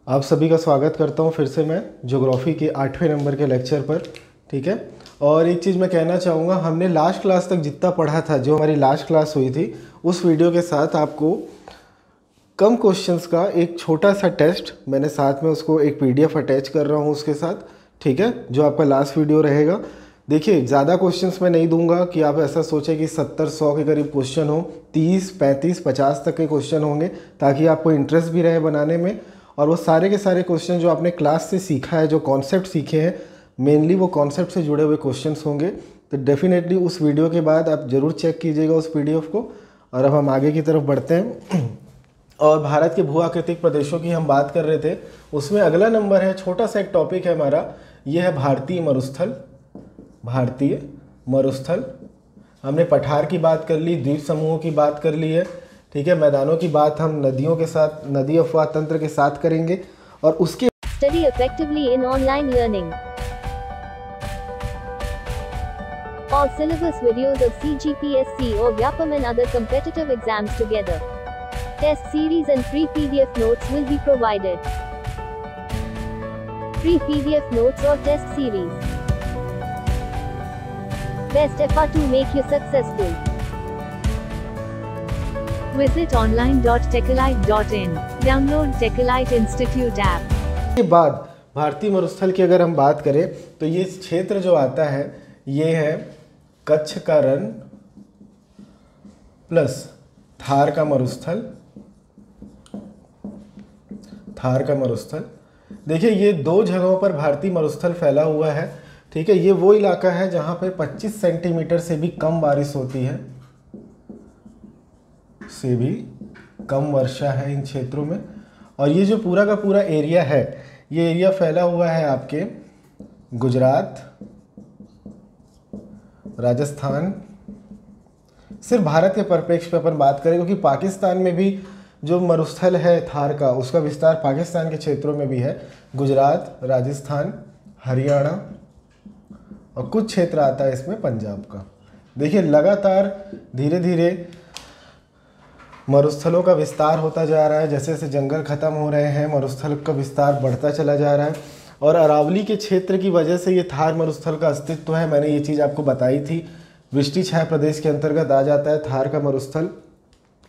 आप सभी का स्वागत करता हूं फिर से मैं ज्योग्राफी के 8वें नंबर के लेक्चर पर। ठीक है, और एक चीज़ मैं कहना चाहूँगा, हमने लास्ट क्लास तक जितना पढ़ा था, जो हमारी लास्ट क्लास हुई थी, उस वीडियो के साथ आपको कम क्वेश्चंस का एक छोटा सा टेस्ट मैंने साथ में उसको एक PDF अटैच कर रहा हूँ उसके साथ। ठीक है, जो आपका लास्ट वीडियो रहेगा। देखिए, ज़्यादा क्वेश्चंस मैं नहीं दूंगा कि आप ऐसा सोचें कि 70-100 के करीब क्वेश्चन हो। 30, 35, 50 तक के क्वेश्चन होंगे, ताकि आपको इंटरेस्ट भी रहे बनाने में। और वो सारे के सारे क्वेश्चन जो आपने क्लास से सीखा है, जो कॉन्सेप्ट सीखे हैं, मेनली वो कॉन्सेप्ट से जुड़े हुए क्वेश्चंस होंगे। तो डेफिनेटली उस वीडियो के बाद आप ज़रूर चेक कीजिएगा उस PDF को। और अब हम आगे की तरफ बढ़ते हैं और भारत के भू आकृतिक प्रदेशों की हम बात कर रहे थे। उसमें अगला नंबर है, छोटा सा एक टॉपिक है हमारा, ये है भारतीय मरुस्थल। भारतीय मरुस्थल, हमने पठार की बात कर ली, द्वीप समूहों की बात कर ली है। ठीक है, मैदानों की बात हम नदियों के साथ, नदी अफवाह तंत्र के साथ करेंगे। और उसके Study effectively in online learning. All syllabus videos of CGPSC or Vyapam and other competitive exams together. Test series and free PDF notes will be provided. Free PDF notes or test series. Best effort to make you successful. Visit online.techalite.in. Download Techalite Institute app. के बाद भारतीय मरुस्थल की अगर हम बात करें तो ये क्षेत्र जो आता है, ये है कच्छ का रण प्लस थार का मरुस्थल। थार का मरुस्थल, देखिए ये दो जगहों पर भारतीय मरुस्थल फैला हुआ है। ठीक है, ये वो इलाका है जहां पे 25 सेंटीमीटर से भी कम बारिश होती है, से भी कम वर्षा है इन क्षेत्रों में। और ये जो पूरा का पूरा एरिया है, ये एरिया फैला हुआ है आपके गुजरात, राजस्थान। सिर्फ भारत के परिप्रेक्ष्य पे अपन बात करें, क्योंकि पाकिस्तान में भी जो मरुस्थल है थार का, उसका विस्तार पाकिस्तान के क्षेत्रों में भी है। गुजरात, राजस्थान, हरियाणा और कुछ क्षेत्र आता है इसमें पंजाब का। देखिए, लगातार धीरे धीरे मरुस्थलों का विस्तार होता जा रहा है। जैसे जैसे जंगल खत्म हो रहे हैं, मरुस्थल का विस्तार बढ़ता चला जा रहा है। और अरावली के क्षेत्र की वजह से ये थार मरुस्थल का अस्तित्व है। मैंने ये चीज़ आपको बताई थी। वृष्टि छाया प्रदेश के अंतर्गत आ जाता है थार का मरुस्थल,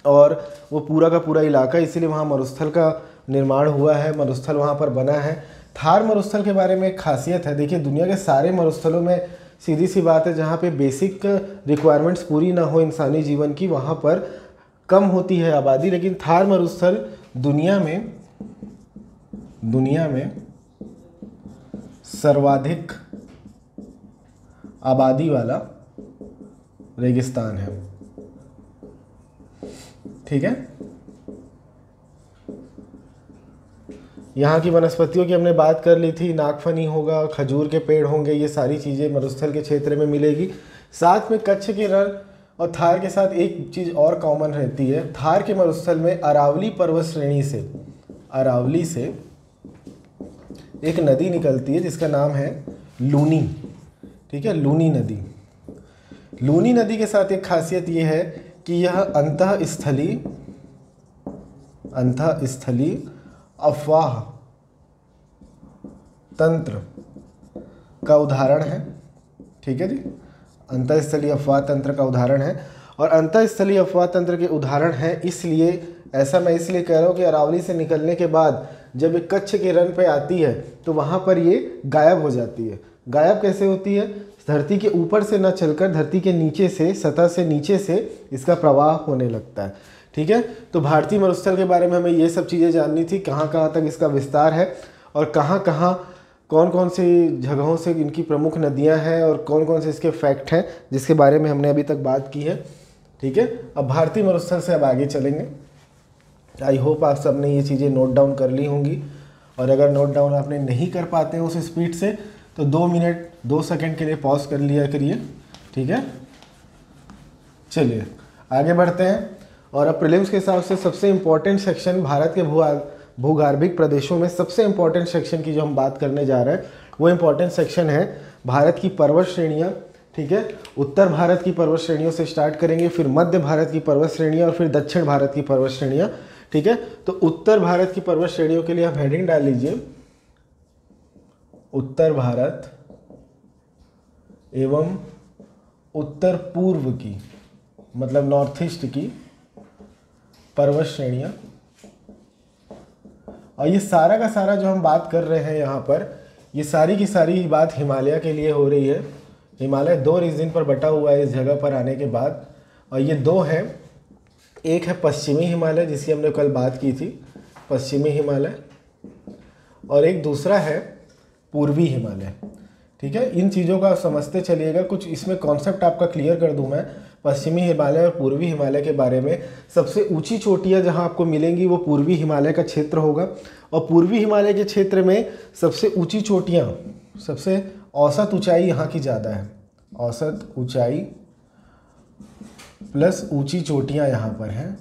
और वो पूरा का पूरा इलाका, इसीलिए वहाँ मरुस्थल का निर्माण हुआ है, मरुस्थल वहाँ पर बना है। थार मरुस्थल के बारे में एक खासियत है, देखिए दुनिया के सारे मरुस्थलों में सीधी सी बात है, जहाँ पे बेसिक रिक्वायरमेंट्स पूरी ना हो इंसानी जीवन की, वहाँ पर कम होती है आबादी। लेकिन थार मरुस्थल दुनिया में सर्वाधिक आबादी वाला रेगिस्तान है। ठीक है, यहाँ की वनस्पतियों की हमने बात कर ली थी। नागफनी होगा, खजूर के पेड़ होंगे, ये सारी चीज़ें मरुस्थल के क्षेत्र में मिलेगी। साथ में कच्छ के रण और थार के साथ एक चीज़ और कॉमन रहती है। थार के मरुस्थल में अरावली पर्वत श्रेणी से, अरावली से एक नदी निकलती है जिसका नाम है लूनी। ठीक है, लूनी नदी। लूनी नदी के साथ एक खासियत ये है कि यह अंतःस्थली अफवाह तंत्र का उदाहरण है। ठीक है जी, अंतःस्थलीय अफवाह तंत्र का उदाहरण है। और अंतःस्थलीय अफवाह तंत्र के उदाहरण है, इसलिए ऐसा मैं इसलिए कह रहा हूँ कि अरावली से निकलने के बाद जब ये कच्छ के रण पे आती है तो वहाँ पर ये गायब हो जाती है। गायब कैसे होती है? धरती के ऊपर से न चलकर धरती के नीचे से, सतह से नीचे से इसका प्रवाह होने लगता है। ठीक है, तो भारतीय मरुस्थल के बारे में हमें ये सब चीज़ें जाननी थी, कहाँ कहाँ तक इसका विस्तार है और कहाँ कहाँ कौन कौन सी जगहों से इनकी प्रमुख नदियाँ हैं और कौन कौन से इसके फैक्ट हैं, जिसके बारे में हमने अभी तक बात की है। ठीक है, अब भारतीय मरुस्थल से अब आगे चलेंगे। आई होप आप सब ने ये चीज़ें नोट डाउन कर ली होंगी, और अगर नोट डाउन आपने नहीं कर पाते हैं उस स्पीड से, तो 2 मिनट 2 सेकंड के लिए पॉज कर लिया करिए। ठीक है, चलिए आगे बढ़ते हैं। और अब प्रीलिम्स के हिसाब से सबसे इम्पोर्टेंट सेक्शन, भारत के भूगर्भिक प्रदेशों में सबसे इम्पोर्टेंट सेक्शन की जो हम बात करने जा रहे हैं, वो इम्पोर्टेंट सेक्शन है भारत की पर्वत श्रेणियाँ। ठीक है, उत्तर भारत की पर्वत श्रेणियों से स्टार्ट करेंगे, फिर मध्य भारत की पर्वत श्रेणियाँ और फिर दक्षिण भारत की पर्वत श्रेणियाँ। ठीक है। तो उत्तर भारत की पर्वत श्रेणियों के लिए आप हेडिंग डाल लीजिए उत्तर भारत एवं उत्तर पूर्व की, मतलब नॉर्थ ईस्ट की पर्वत श्रेणियाँ। और ये सारा का सारा जो हम बात कर रहे हैं यहाँ पर, ये सारी की सारी बात हिमालय के लिए हो रही है। हिमालय 2 रीजन पर बटा हुआ है इस जगह पर आने के बाद, और ये 2 हैं। एक है पश्चिमी हिमालय जिसकी हमने कल बात की थी, पश्चिमी हिमालय, और एक दूसरा है पूर्वी हिमालय। ठीक है, इन चीज़ों का आप समझते चलिएगा। कुछ इसमें कॉन्सेप्ट आपका क्लियर कर दूं मैं पश्चिमी हिमालय और पूर्वी हिमालय के बारे में। सबसे ऊंची चोटियां जहां आपको मिलेंगी वो पूर्वी हिमालय का क्षेत्र होगा, और पूर्वी हिमालय के क्षेत्र में सबसे ऊंची चोटियां, सबसे औसत ऊंचाई यहाँ की ज़्यादा है। औसत ऊंचाई प्लस ऊंची चोटियाँ यहाँ पर हैं।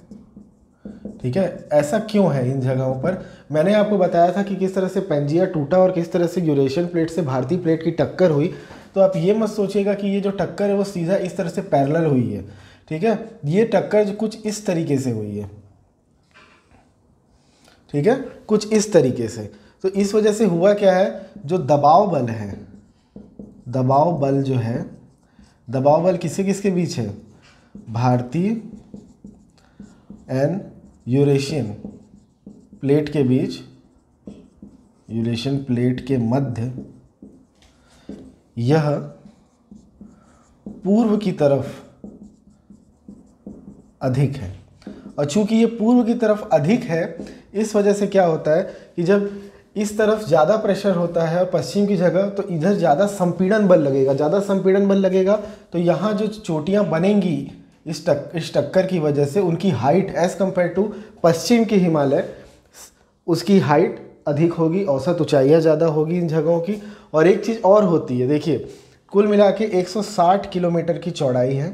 ठीक है, ऐसा क्यों है इन जगहों पर? मैंने आपको बताया था कि किस तरह से पेंजिया टूटा और किस तरह से यूरेशियन प्लेट से भारतीय प्लेट की टक्कर हुई। तो आप ये मत सोचिएगा कि ये जो टक्कर है वो सीधा इस तरह से पैरेलल हुई है। ठीक है, ये टक्कर कुछ इस तरीके से हुई है। ठीक है, कुछ इस तरीके से। तो इस वजह से हुआ क्या है, जो दबाव बल है, दबाव बल जो है, दबाव बल किससे किसके बीच है? भारतीय एंड यूरेशियन प्लेट के बीच, यूरेशियन प्लेट के मध्य यह पूर्व की तरफ अधिक है। और चूंकि ये पूर्व की तरफ अधिक है, इस वजह से क्या होता है कि जब इस तरफ ज़्यादा प्रेशर होता है और पश्चिम की जगह, तो इधर ज़्यादा संपीड़न बल लगेगा। ज़्यादा संपीड़न बल लगेगा तो यहाँ जो चोटियाँ बनेंगी इस टक्कर की वजह से, उनकी हाइट एज़ कम्पेयर टू पश्चिम के हिमालय, उसकी हाइट अधिक होगी, औसत ऊंचाइयाँ ज़्यादा होगी इन जगहों की। और एक चीज़ और होती है, देखिए कुल मिला के 160 किलोमीटर की चौड़ाई है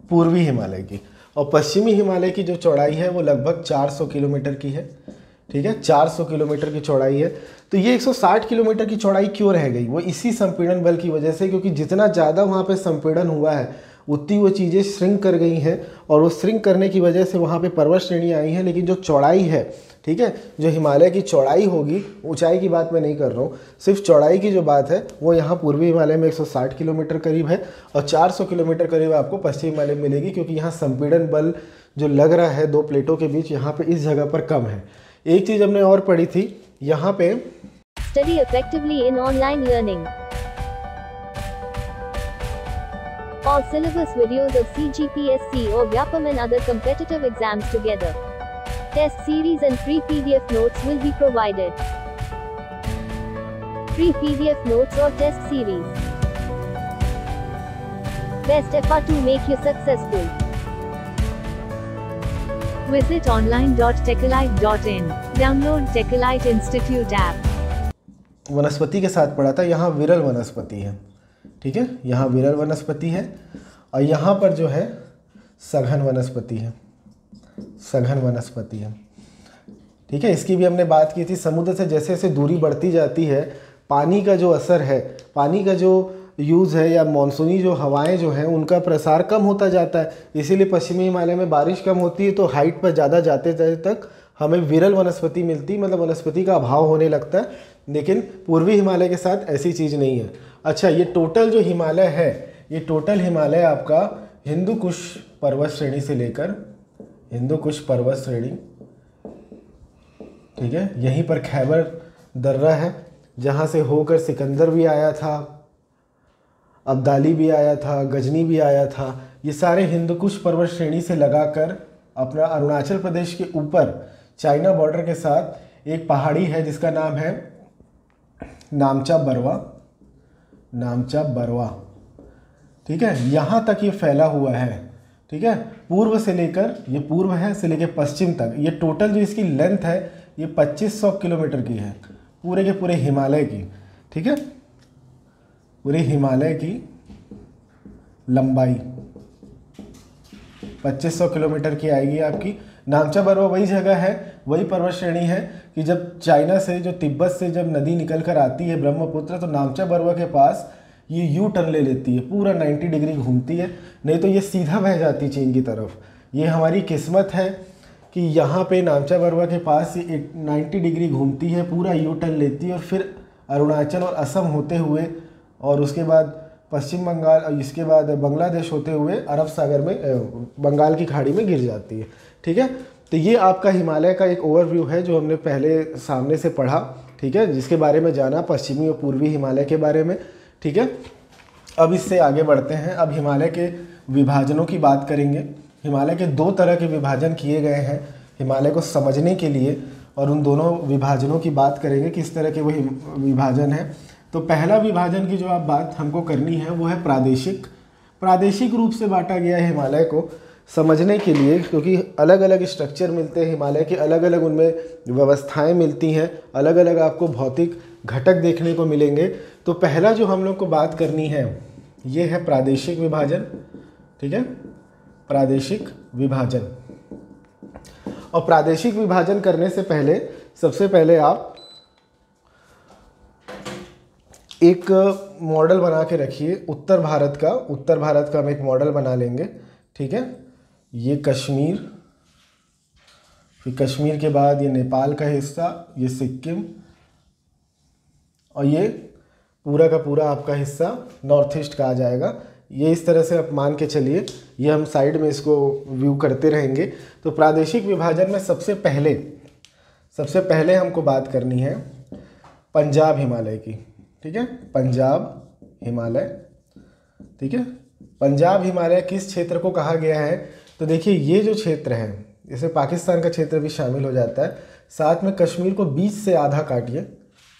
पूर्वी हिमालय की, और पश्चिमी हिमालय की जो चौड़ाई है वो लगभग 400 किलोमीटर की है। ठीक है, 400 किलोमीटर की चौड़ाई है। तो ये 160 किलोमीटर की चौड़ाई क्यों रह गई? वो इसी संपीड़न बल की वजह से, क्योंकि जितना ज़्यादा वहाँ पे संपीड़न हुआ है उतनी वो चीज़ें श्रिंक कर गई हैं, और वो श्रिंक करने की वजह से वहाँ पे पर्वत श्रेणियाँ आई हैं। लेकिन जो चौड़ाई है, ठीक है, जो हिमालय की चौड़ाई होगी, ऊंचाई की बात मैं नहीं कर रहा हूँ, सिर्फ चौड़ाई की जो बात है वो यहाँ पूर्वी हिमालय में 160 किलोमीटर करीब है, और 400 किलोमीटर करीब आपको पश्चिम हिमालय में मिलेगी, क्योंकि यहाँ संपीड़न बल जो लग रहा है 2 प्लेटों के बीच, यहाँ पे इस जगह पर कम है। एक चीज़ हमने और पढ़ी थी यहाँ पे, Study effectively in online learning. All syllabus videos of CGPSC or Vyapam and other competitive exams together. Test series and free PDF notes will be provided. Free PDF notes or test series. Best effort to make you successful. Visit online.techalite.in. Download Techalite Institute app. वनस्पति के साथ पढ़ा था, यहाँ विरल वनस्पति है। ठीक है, यहाँ विरल वनस्पति है, और यहाँ पर जो है सघन वनस्पति है, सघन वनस्पति है। ठीक है, इसकी भी हमने बात की थी। समुद्र से जैसे जैसे दूरी बढ़ती जाती है, पानी का जो असर है, पानी का जो यूज़ है, या मानसूनी जो हवाएं जो हैं, उनका प्रसार कम होता जाता है। इसीलिए पश्चिमी हिमालय में बारिश कम होती है, तो हाइट पर ज़्यादा जाते जाते तक हमें विरल वनस्पति मिलती, मतलब वनस्पति का अभाव होने लगता है। लेकिन पूर्वी हिमालय के साथ ऐसी चीज़ नहीं है। अच्छा, ये टोटल जो हिमालय है, ये टोटल हिमालय आपका हिंदू कुश पर्वत श्रेणी से लेकर, हिंदू कुश पर्वत श्रेणी, ठीक है, यहीं पर खैबर दर्रा है, जहाँ से होकर सिकंदर भी आया था, अब्दाली भी आया था, गजनी भी आया था। ये सारे हिंदू कुश पर्वत श्रेणी से लगाकर अपना अरुणाचल प्रदेश के ऊपर चाइना बॉर्डर के साथ एक पहाड़ी है जिसका नाम है नामचा बरवा, नामचा बरवा। ठीक है, यहाँ तक ये फैला हुआ है। ठीक है, पूर्व से लेकर, ये पूर्व है से लेकर पश्चिम तक, ये टोटल जो इसकी लेंथ है ये 2500 किलोमीटर की है, पूरे के पूरे हिमालय की। ठीक है, पूरे हिमालय की लंबाई 2500 किलोमीटर की आएगी आपकी। नामचा बरवा वही जगह है, वही पर्वत श्रेणी है कि जब चाइना से, जो तिब्बत से जब नदी निकल कर आती है ब्रह्मपुत्र, तो नामचा बरवा के पास ये यू टर्न ले लेती है, पूरा 90 डिग्री घूमती है, नहीं तो ये सीधा बह जाती चीन की तरफ। ये हमारी किस्मत है कि यहाँ पे नामचा बरवा के पास ये 90 डिग्री घूमती है, पूरा यू टर्न लेती है और फिर अरुणाचल और असम होते हुए और उसके बाद पश्चिम बंगाल और इसके बाद बांग्लादेश होते हुए अरब सागर में बंगाल की खाड़ी में गिर जाती है। ठीक है, तो ये आपका हिमालय का एक ओवरव्यू है जो हमने पहले सामने से पढ़ा। ठीक है, जिसके बारे में जाना पश्चिमी और पूर्वी हिमालय के बारे में। ठीक है, अब इससे आगे बढ़ते हैं। अब हिमालय के विभाजनों की बात करेंगे। हिमालय के 2 तरह के विभाजन किए गए हैं हिमालय को समझने के लिए, और उन दोनों विभाजनों की बात करेंगे किस तरह के वो विभाजन है। तो पहला विभाजन की जो आप बात हमको करनी है वो है प्रादेशिक। प्रादेशिक रूप से बांटा गया है हिमालय को समझने के लिए, क्योंकि अलग अलग स्ट्रक्चर मिलते हैं हिमालय के, अलग अलग उनमें व्यवस्थाएं मिलती हैं, अलग अलग आपको भौतिक घटक देखने को मिलेंगे। तो पहला जो हम लोग को बात करनी है ये है प्रादेशिक विभाजन। ठीक है, प्रादेशिक विभाजन। और प्रादेशिक विभाजन करने से पहले सबसे पहले आप एक मॉडल बना के रखिए उत्तर भारत का हम एक मॉडल बना लेंगे। ठीक है, ये कश्मीर, फिर कश्मीर के बाद ये नेपाल का हिस्सा, ये सिक्किम, और ये पूरा का पूरा आपका हिस्सा नॉर्थ ईस्ट का आ जाएगा। ये इस तरह से आप मान के चलिए, ये हम साइड में इसको व्यू करते रहेंगे। तो प्रादेशिक विभाजन में सबसे पहले हमको बात करनी है पंजाब हिमालय की। ठीक है, पंजाब हिमालय। ठीक है, पंजाब हिमालय किस क्षेत्र को कहा गया है? तो देखिए ये जो क्षेत्र है, इसमें पाकिस्तान का क्षेत्र भी शामिल हो जाता है, साथ में कश्मीर को बीच से आधा काटिए,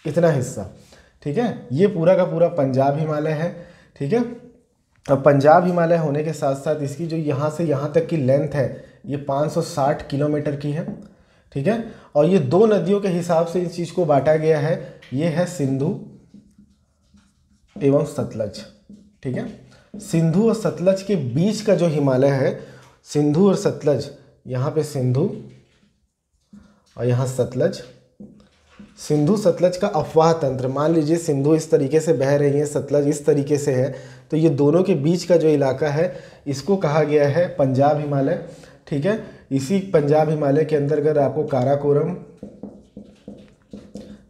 इतना हिस्सा। ठीक है, ये पूरा का पूरा पंजाब हिमालय है। ठीक है, अब पंजाब हिमालय होने के साथ साथ इसकी जो यहाँ से यहाँ तक की लेंथ है ये 560 किलोमीटर की है। ठीक है, और ये 2 नदियों के हिसाब से इस चीज़ को बांटा गया है, ये है सिंधु एवं सतलज। ठीक है, सिंधु और सतलज के बीच का जो हिमालय है, सिंधु और सतलज, यहाँ पे सिंधु और यहाँ सतलज। सिंधु सतलज का अफवाह तंत्र, मान लीजिए सिंधु इस तरीके से बह रही है, सतलज इस तरीके से है, तो ये दोनों के बीच का जो इलाका है इसको कहा गया है पंजाब हिमालय। ठीक है, इसी पंजाब हिमालय के अंतर्गत आपको काराकोरम,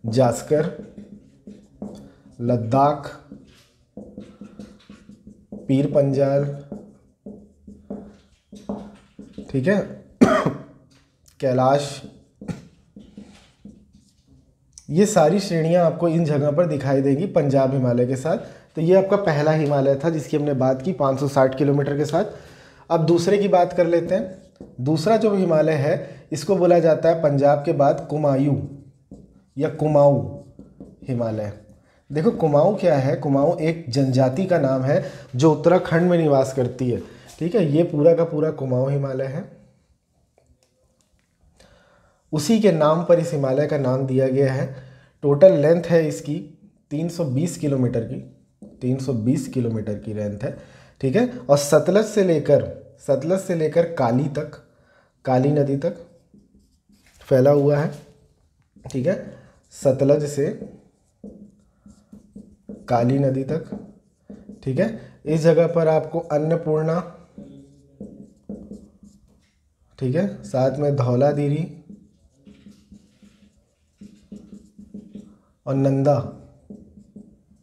जास्कर, लद्दाख, पीर पंजाल, ठीक है, कैलाश, ये सारी श्रेणियां आपको इन जगह पर दिखाई देंगी पंजाब हिमालय के साथ। तो ये आपका पहला हिमालय था जिसकी हमने बात की 560 किलोमीटर के साथ। अब दूसरे की बात कर लेते हैं। दूसरा जो हिमालय है इसको बोला जाता है पंजाब के बाद कुमायूं या कुमाऊं हिमालय। देखो कुमाऊं क्या है? कुमाऊं एक जनजाति का नाम है जो उत्तराखंड में निवास करती है। ठीक है, ये पूरा का पूरा कुमाऊं हिमालय है, उसी के नाम पर इस हिमालय का नाम दिया गया है। टोटल लेंथ है इसकी 320 किलोमीटर की, 320 किलोमीटर की लेंथ है। ठीक है, और सतलज से लेकर काली तक, काली नदी तक फैला हुआ है। ठीक है, सतलज से काली नदी तक। ठीक है, इस जगह पर आपको अन्नपूर्णा, ठीक है, साथ में धौलाधीरी और नंदा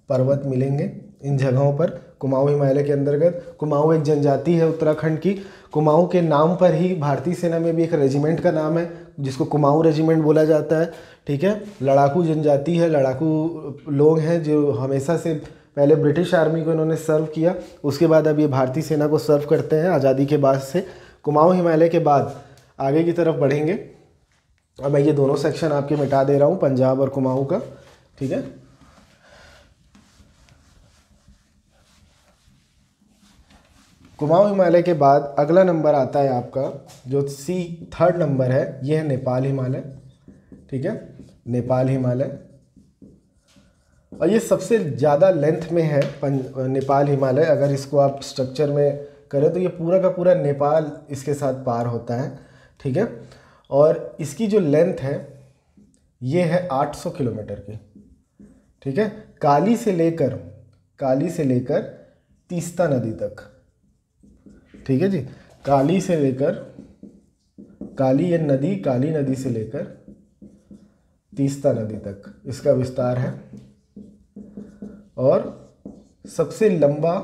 पर्वत मिलेंगे इन जगहों पर कुमाऊं हिमालय के अंतर्गत। कुमाऊं एक जनजाति है उत्तराखंड की। कुमाऊं के नाम पर ही भारतीय सेना में भी एक रेजिमेंट का नाम है जिसको कुमाऊं रेजिमेंट बोला जाता है। ठीक है, लड़ाकू जनजाति है, लड़ाकू लोग हैं जो हमेशा से पहले ब्रिटिश आर्मी को इन्होंने सर्व किया, उसके बाद अब ये भारतीय सेना को सर्व करते हैं आज़ादी के बाद से। कुमाऊं हिमालय के बाद आगे की तरफ बढ़ेंगे। अब मैं ये दोनों सेक्शन आपके मिटा दे रहा हूँ, पंजाब और कुमाऊं का। ठीक है, कुमाऊं हिमालय के बाद अगला नंबर आता है आपका जो थर्ड नंबर है, ये है नेपाल हिमालय। ठीक है, नेपाल हिमालय, और ये सबसे ज़्यादा लेंथ में है नेपाल हिमालय। अगर इसको आप स्ट्रक्चर में करें तो ये पूरा का पूरा नेपाल इसके साथ पार होता है। ठीक है, और इसकी जो लेंथ है ये है 800 किलोमीटर की। ठीक है, काली से लेकर तीस्ता नदी तक। ठीक है जी, काली से लेकर, काली ये नदी, काली नदी से लेकर तीस्ता नदी तक इसका विस्तार है। और सबसे लंबा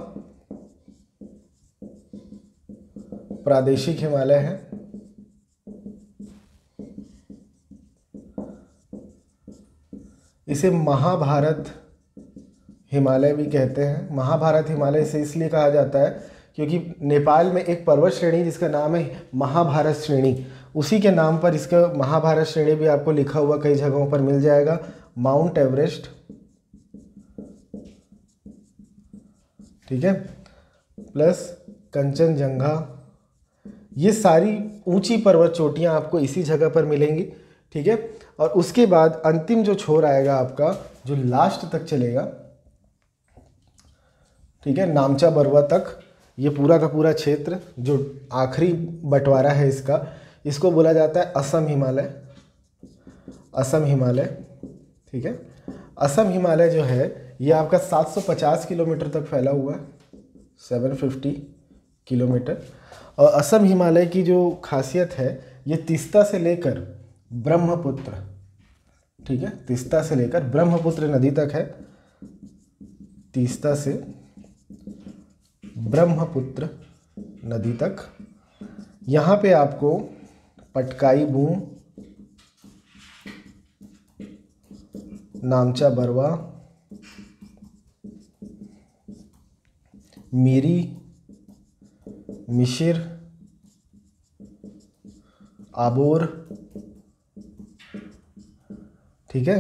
प्रादेशिक हिमालय है। इसे महाभारत हिमालय भी कहते हैं। महाभारत हिमालय से इसलिए कहा जाता है क्योंकि नेपाल में एक पर्वत श्रेणी जिसका नाम है महाभारत श्रेणी, उसी के नाम पर इसका महाभारत श्रेणी भी आपको लिखा हुआ कई जगहों पर मिल जाएगा। माउंट एवरेस्ट, ठीक है, प्लस कंचनजंगा, ये सारी ऊंची पर्वत चोटियां आपको इसी जगह पर मिलेंगी, ठीक है। और उसके बाद अंतिम जो छोर आएगा आपका, जो लास्ट तक चलेगा, ठीक है, नामचा बरवा तक, ये पूरा का पूरा क्षेत्र जो आखिरी बंटवारा है इसका, इसको बोला जाता है असम हिमालय। असम हिमालय, ठीक है। असम हिमालय जो है ये आपका 750 किलोमीटर तक फैला हुआ है, 750 किलोमीटर। और असम हिमालय की जो खासियत है, ये तीस्ता से लेकर ब्रह्मपुत्र, ठीक है, तीस्ता से लेकर ब्रह्मपुत्र नदी तक है। तीस्ता से ब्रह्मपुत्र नदी तक। यहाँ पे आपको पटकाई बूम, नामचा बरवा, मीरी, मिशिर, आबोर, ठीक है,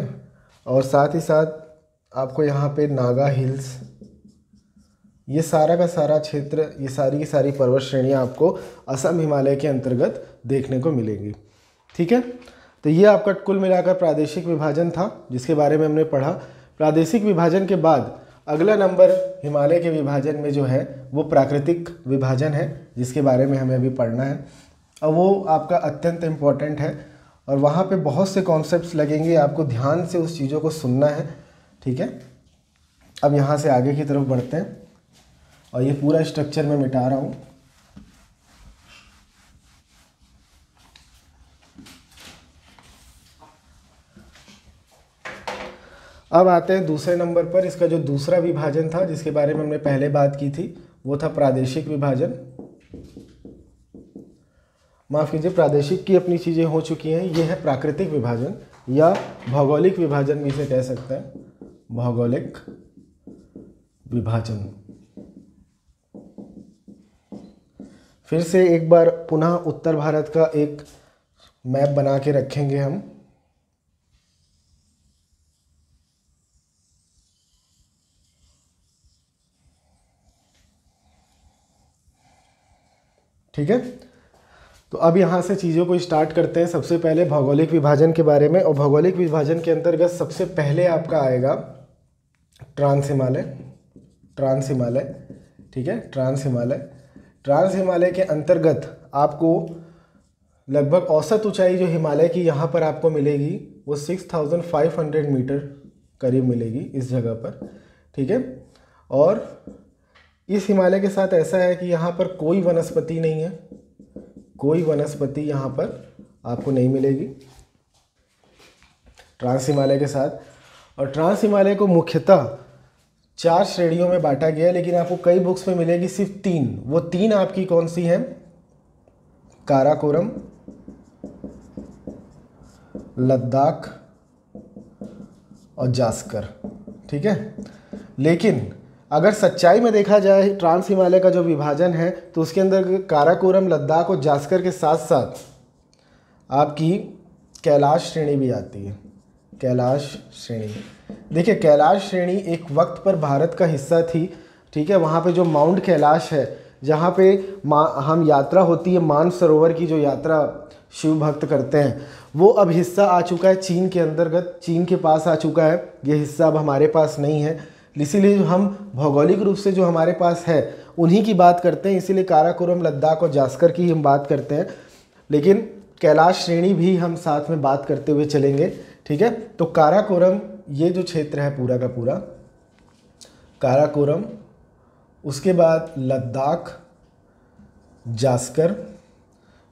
और साथ ही साथ आपको यहाँ पे नागा हिल्स, ये सारा का सारा क्षेत्र, ये सारी की सारी पर्वत श्रेणियाँ आपको असम हिमालय के अंतर्गत देखने को मिलेंगी, ठीक है। तो ये आपका कुल मिलाकर प्रादेशिक विभाजन था जिसके बारे में हमने पढ़ा। प्रादेशिक विभाजन के बाद अगला नंबर हिमालय के विभाजन में जो है वो प्राकृतिक विभाजन है, जिसके बारे में हमें अभी पढ़ना है। और वो आपका अत्यंत इम्पॉर्टेंट है और वहाँ पे बहुत से कॉन्सेप्ट्स लगेंगे, आपको ध्यान से उस चीज़ों को सुनना है, ठीक है। अब यहाँ से आगे की तरफ बढ़ते हैं और ये पूरा स्ट्रक्चर मैं मिटा रहा हूँ। अब आते हैं दूसरे नंबर पर। इसका जो दूसरा विभाजन था जिसके बारे में हमने पहले बात की थी वो था प्रादेशिक विभाजन। माफ़ कीजिए, प्रादेशिक की अपनी चीज़ें हो चुकी हैं, ये है प्राकृतिक विभाजन या भौगोलिक विभाजन भी इसे कह सकते हैं। भौगोलिक विभाजन। फिर से एक बार पुनः उत्तर भारत का एक मैप बना के रखेंगे हम। ठीक है, तो अब यहाँ से चीज़ों को स्टार्ट करते हैं। सबसे पहले भौगोलिक विभाजन के बारे में, और भौगोलिक विभाजन के अंतर्गत सबसे पहले आपका आएगा ट्रांस हिमालय। ट्रांस हिमालय, ठीक है, ट्रांस हिमालय। ट्रांस हिमालय के अंतर्गत आपको लगभग औसत ऊंचाई जो हिमालय की यहाँ पर आपको मिलेगी वो 6500 मीटर करीब मिलेगी इस जगह पर, ठीक है। और इस हिमालय के साथ ऐसा है कि यहाँ पर कोई वनस्पति नहीं है, कोई वनस्पति यहाँ पर आपको नहीं मिलेगी ट्रांस हिमालय के साथ। और ट्रांस हिमालय को मुख्यतः 4 श्रेणियों में बांटा गया है, लेकिन आपको कई बुक्स में मिलेगी सिर्फ 3। वो 3 आपकी कौन सी हैं? काराकोरम, लद्दाख और जास्कर, ठीक है। लेकिन अगर सच्चाई में देखा जाए ट्रांस हिमालय का जो विभाजन है तो उसके अंदर काराकोरम, लद्दाख और जास्कर के साथ साथ आपकी कैलाश श्रेणी भी आती है। कैलाश श्रेणी, देखिए कैलाश श्रेणी एक वक्त पर भारत का हिस्सा थी, ठीक है। वहाँ पे जो माउंट कैलाश है, जहाँ पे हम यात्रा होती है, मानसरोवर की जो यात्रा शिव भक्त करते हैं, वो अब हिस्सा आ चुका है चीन के अंतर्गत, चीन के पास आ चुका है। ये हिस्सा अब हमारे पास नहीं है, इसीलिए हम भौगोलिक रूप से जो हमारे पास है उन्हीं की बात करते हैं। इसीलिए काराकोरम, लद्दाख और जास्कर की हम बात करते हैं, लेकिन कैलाश श्रेणी भी हम साथ में बात करते हुए चलेंगे, ठीक है। तो काराकोरम ये जो क्षेत्र है पूरा का पूरा काराकोरम, उसके बाद लद्दाख, जास्कर,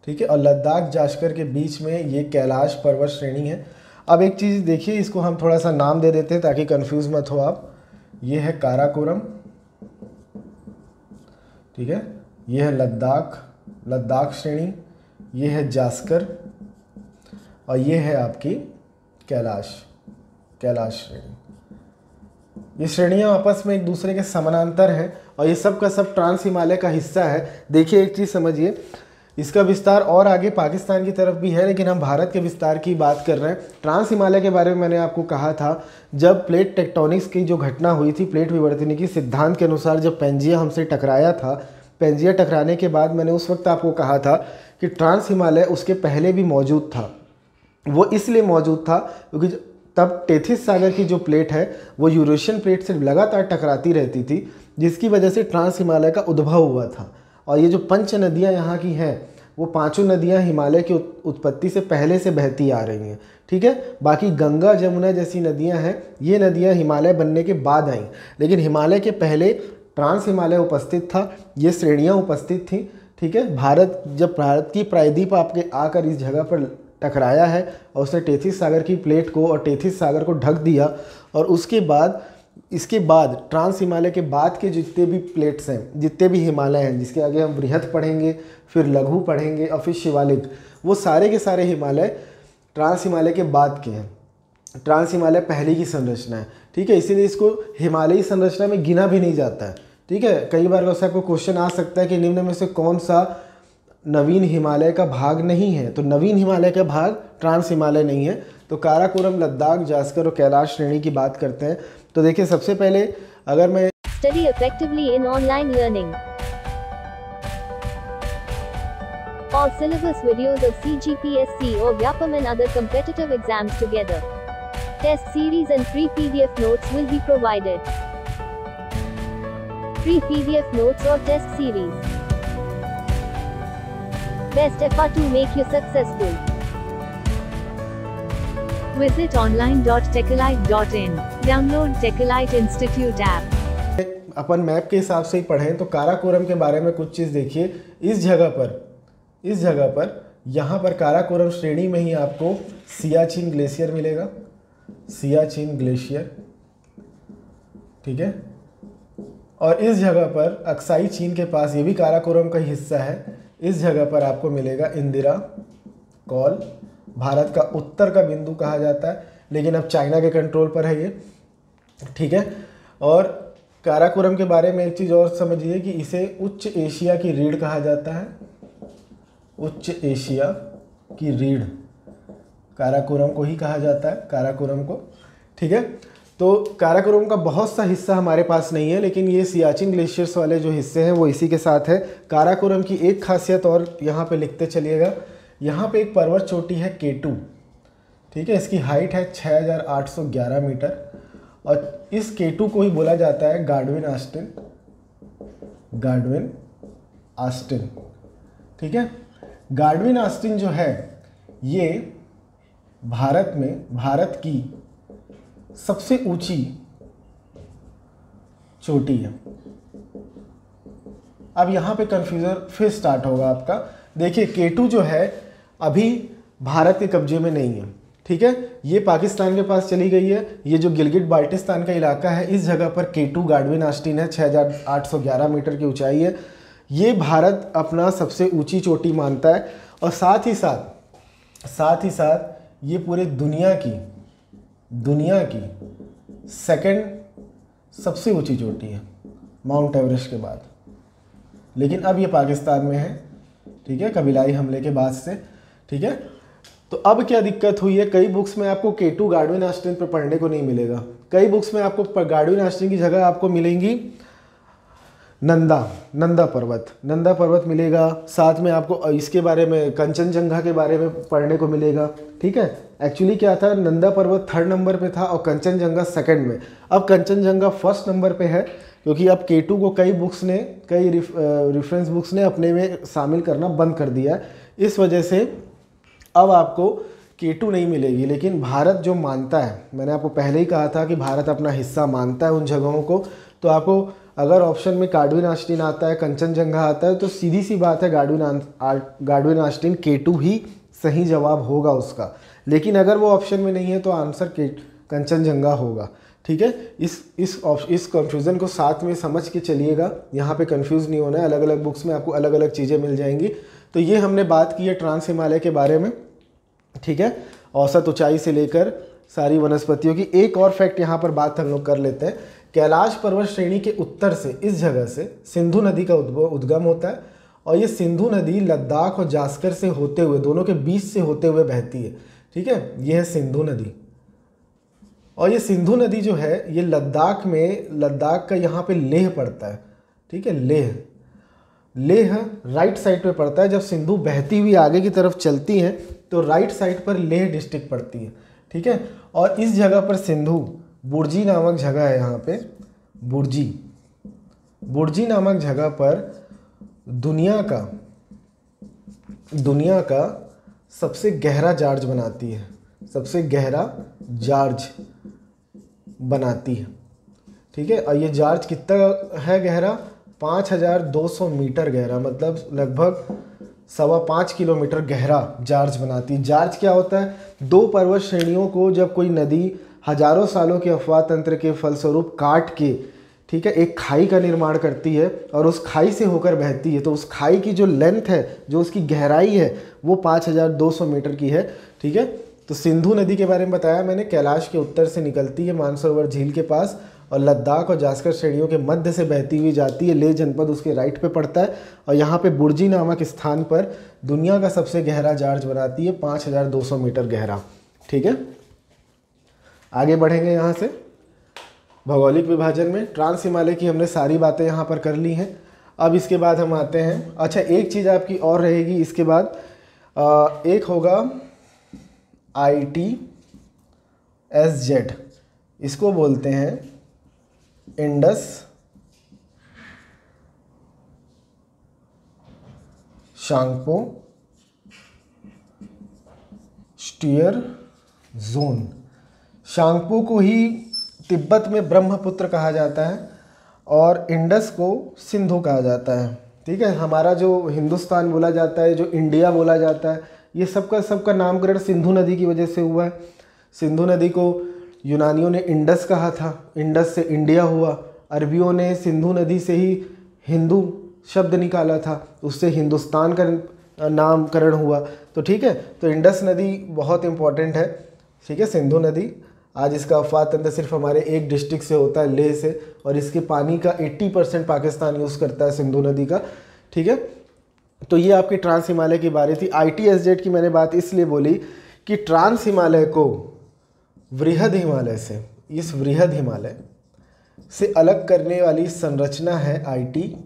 ठीक है, और लद्दाख जास्कर के बीच में ये कैलाश पर्वत श्रेणी है। अब एक चीज़ देखिए, इसको हम थोड़ा सा नाम दे देते हैं ताकि कंफ्यूज मत हो आप। ये है काराकोरम, ठीक है, ये है लद्दाख श्रेणी, ये है जास्कर और ये है आपकी कैलाश श्रेणी। ये श्रेणियाँ आपस में एक दूसरे के समानांतर हैं और ये सब का सब ट्रांस हिमालय का हिस्सा है। देखिए एक चीज़ समझिए, इसका विस्तार और आगे पाकिस्तान की तरफ भी है, लेकिन हम भारत के विस्तार की बात कर रहे हैं। ट्रांस हिमालय के बारे में मैंने आपको कहा था, जब प्लेट टेक्टोनिक्स की जो घटना हुई थी, प्लेट विवर्तनिकी सिद्धांत के अनुसार जब पैंजिया हमसे टकराया था, पैंजिया टकराने के बाद मैंने उस वक्त आपको कहा था कि ट्रांस हिमालय उसके पहले भी मौजूद था। वो इसलिए मौजूद था क्योंकि तब टेथिस सागर की जो प्लेट है वो यूरेशियन प्लेट से लगातार टकराती रहती थी, जिसकी वजह से ट्रांस हिमालय का उद्भव हुआ था। और ये जो 5 नदियाँ यहाँ की हैं, वो 5 नदियाँ हिमालय की उत्पत्ति से पहले से बहती आ रही हैं, ठीक है। बाकी गंगा जमुना जैसी नदियाँ हैं, ये नदियाँ हिमालय बनने के बाद आईं, लेकिन हिमालय के पहले ट्रांस हिमालय उपस्थित था, ये श्रेणियाँ उपस्थित थीं, ठीक है। जब भारत की प्रायद्वीप आपके आकर इस जगह पर टकराया है और उसने टेथिस सागर की प्लेट को और टेथिस सागर को ढक दिया, और इसके बाद ट्रांस हिमालय के बाद के जितने भी प्लेट्स हैं, जितने भी हिमालय हैं, जिसके आगे हम बृहत पढ़ेंगे, फिर लघु पढ़ेंगे और फिर शिवालिक, वो सारे के सारे हिमालय ट्रांस हिमालय के बाद के हैं। ट्रांस हिमालय पहले की संरचना है, ठीक है, इसीलिए इसको हिमालयी संरचना में गिना भी नहीं जाता है, ठीक है। कई बार वैसे आपको क्वेश्चन आ सकता है कि निम्न में से कौन सा नवीन हिमालय का भाग नहीं है, तो नवीन हिमालय का भाग ट्रांस हिमालय नहीं है। तो काराकोरम, लद्दाख, जास्कर और कैलाश श्रेणी की बात करते हैं। तो देखिए, सबसे पहले अगर मैं Study effectively in online learning. All syllabus videos of CGPSC or Vyapam and other competitive exams together. Test series and free PDF notes will be provided. Free PDF notes or test series. Best effort to make you successful. Visit online.techalite.in. Download Techalite Institute app. Upon map के हिसाब से ही पढ़ें तो काराकोरम के बारे में कुछ चीज़ देखिए। इस जगह पर यहाँ पर काराकोरम श्रेणी में ही आपको सियाचिन ग्लेशियर मिलेगा, सियाचिन ग्लेशियर, ठीक है। और इस जगह पर अक्साई चीन के पास, ये भी काराकोरम का ही हिस्सा है, इस जगह पर आपको मिलेगा इंदिरा कॉल। भारत का उत्तर का बिंदु कहा जाता है, लेकिन अब चाइना के कंट्रोल पर है ये, ठीक है। और काराकोरम के बारे में एक चीज़ और समझिए कि इसे उच्च एशिया की रीढ़ कहा जाता है, उच्च एशिया की रीढ़ काराकोरम को ही कहा जाता है, काराकोरम को, ठीक है। तो काराकोरम का बहुत सा हिस्सा हमारे पास नहीं है, लेकिन ये सियाचिन ग्लेशियर्स वाले जो हिस्से हैं वो इसी के साथ है। काराकोरम की एक खासियत और यहाँ पे लिखते चलिएगा, यहाँ पे एक पर्वत चोटी है K2, ठीक है, इसकी हाइट है 6811 मीटर और इस K2 को ही बोला जाता है गाडविन आस्टिन, ठीक है। गाडविन आस्टिन जो है ये भारत की सबसे ऊंची चोटी है। अब यहाँ पे कन्फ्यूजन फिर स्टार्ट होगा आपका। देखिए K2 जो है अभी भारत के कब्जे में नहीं है, ठीक है, ये पाकिस्तान के पास चली गई है। ये जो गिलगिट बाल्टिस्तान का इलाका है, इस जगह पर K2 गाडविन आस्टिन है, 6811 मीटर की ऊंचाई है। ये भारत अपना सबसे ऊंची चोटी मानता है और साथ ही साथ ये पूरे दुनिया की सेकंड सबसे ऊंची चोटी है माउंट एवरेस्ट के बाद, लेकिन अब ये पाकिस्तान में है, ठीक है, कबीलाई हमले के बाद से, ठीक है। तो अब क्या दिक्कत हुई है, कई बुक्स में आपको K2 गाडविन आस्टिन पर पढ़ने को नहीं मिलेगा। कई बुक्स में आपको गाडविन आस्टिन की जगह आपको मिलेंगी नंदा पर्वत मिलेगा। साथ में आपको इसके बारे में, कंचनजंगा के बारे में पढ़ने को मिलेगा, ठीक है। एक्चुअली क्या था, नंदा पर्वत 3rd नंबर पे था और कंचनजंगा 2nd में। अब कंचनजंगा 1st नंबर पे है, क्योंकि अब K2 को कई रेफरेंस बुक्स ने अपने में शामिल करना बंद कर दिया है। इस वजह से अब आपको K2 नहीं मिलेगी। लेकिन भारत जो मानता है, मैंने आपको पहले ही कहा था कि भारत अपना हिस्सा मानता है उन जगहों को, तो आपको अगर ऑप्शन में गार्डविन ऑस्टिन आता है, कंचनजंगा आता है, तो सीधी सी बात है गार्डविन ऑस्टिन K2 ही सही जवाब होगा उसका। लेकिन अगर वो ऑप्शन में नहीं है तो आंसर कंचनजंगा होगा। ठीक है, इस कंफ्यूजन को साथ में समझ के चलिएगा, यहाँ पे कंफ्यूज नहीं होना है। अलग अलग बुक्स में आपको अलग अलग चीज़ें मिल जाएंगी। तो ये हमने बात की है ट्रांस हिमालय के बारे में। ठीक है, औसत ऊंचाई से लेकर सारी वनस्पतियों की। एक और फैक्ट यहाँ पर बात हम लोग कर लेते हैं। कैलाश पर्वत श्रेणी के उत्तर से, इस जगह से सिंधु नदी का उद्गम होता है और ये सिंधु नदी लद्दाख और जास्कर से होते हुए, दोनों के बीच से होते हुए बहती है। ठीक है, ये है सिंधु नदी। और ये सिंधु नदी जो है ये लद्दाख का यहाँ पे लेह पड़ता है। ठीक है, लेह राइट साइड पे पड़ता है। जब सिंधु बहती हुई आगे की तरफ चलती है तो राइट साइड पर लेह डिस्ट्रिक्ट पड़ती है। ठीक है, और इस जगह पर सिंधु बुर्जी नामक जगह है, यहाँ पे बुर्जी नामक जगह पर दुनिया का सबसे गहरा जार्ज बनाती है, सबसे गहरा जार्ज बनाती है। ठीक है, और ये जार्ज कितना है गहरा? 5200 मीटर गहरा, मतलब लगभग 5.25 किलोमीटर गहरा जार्ज बनाती है। जार्ज क्या होता है? दो पर्वत श्रेणियों को जब कोई नदी हजारों सालों के अफवाह तंत्र के फलस्वरूप काट के, ठीक है, एक खाई का निर्माण करती है और उस खाई से होकर बहती है, तो उस खाई की जो लेंथ है, जो उसकी गहराई है, वो 5200 मीटर की है। ठीक है, तो सिंधु नदी के बारे में बताया मैंने। कैलाश के उत्तर से निकलती है मानसरोवर झील के पास और लद्दाख और जास्कर श्रेणियों के मध्य से बहती हुई जाती है। लेह जनपद उसके राइट पे पड़ता है और यहाँ पे बुर्जी नामक स्थान पर दुनिया का सबसे गहरा जार्ज बनाती है, 5200 मीटर गहरा। ठीक है, आगे बढ़ेंगे यहाँ से भौगोलिक विभाजन में। ट्रांस हिमालय की हमने सारी बातें यहाँ पर कर ली हैं। अब इसके बाद हम आते हैं, अच्छा एक चीज़ आपकी और रहेगी इसके बाद, एक होगा ITSZ, इसको बोलते हैं Indus Tsangpo steer zone. Tsangpo को ही तिब्बत में ब्रह्मपुत्र कहा जाता है और इंडस को सिंधु कहा जाता है। ठीक है, हमारा जो हिंदुस्तान बोला जाता है, जो इंडिया बोला जाता है, ये सबका नामकरण सिंधु नदी की वजह से हुआ है। सिंधु नदी को यूनानियों ने इंडस कहा था, इंडस से इंडिया हुआ। अरबियों ने सिंधु नदी से ही हिंदू शब्द निकाला था, उससे हिंदुस्तान का नामकरण हुआ। तो ठीक है, तो इंडस नदी बहुत इम्पॉर्टेंट है। ठीक है, सिंधु नदी आज इसका अफवाह तंत्र सिर्फ हमारे एक डिस्ट्रिक्ट से होता है, लेह से, और इसके पानी का 80% पाकिस्तान यूज़ करता है सिंधु नदी का। ठीक है, तो ये आपकी ट्रांस हिमालय की बारी थी। ITSZ की मैंने बात इसलिए बोली कि ट्रांस हिमालय को वृहद हिमालय से, इस वृहद हिमालय से अलग करने वाली संरचना है ITSZ।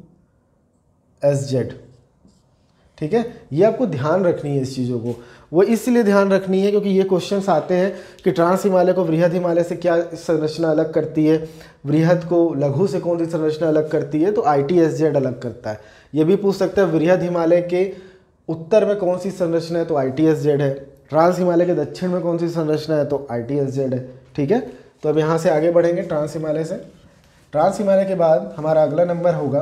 ठीक है, ये आपको ध्यान रखनी है इस चीज़ों को। वो इसलिए ध्यान रखनी है क्योंकि ये क्वेश्चंस आते हैं कि ट्रांस हिमालय को वृहद हिमालय से क्या संरचना अलग करती है, वृहद को लघु से कौन सी संरचना अलग करती है, तो ITSZ अलग करता है। ये भी पूछ सकता है वृहद हिमालय के उत्तर में कौन सी संरचना है, तो ITSZ है। ट्रांस हिमालय के दक्षिण में कौन सी संरचना है, तो ITSZ है। ठीक है, तो अब यहाँ से आगे बढ़ेंगे ट्रांस हिमालय से। ट्रांस हिमालय के बाद हमारा अगला नंबर होगा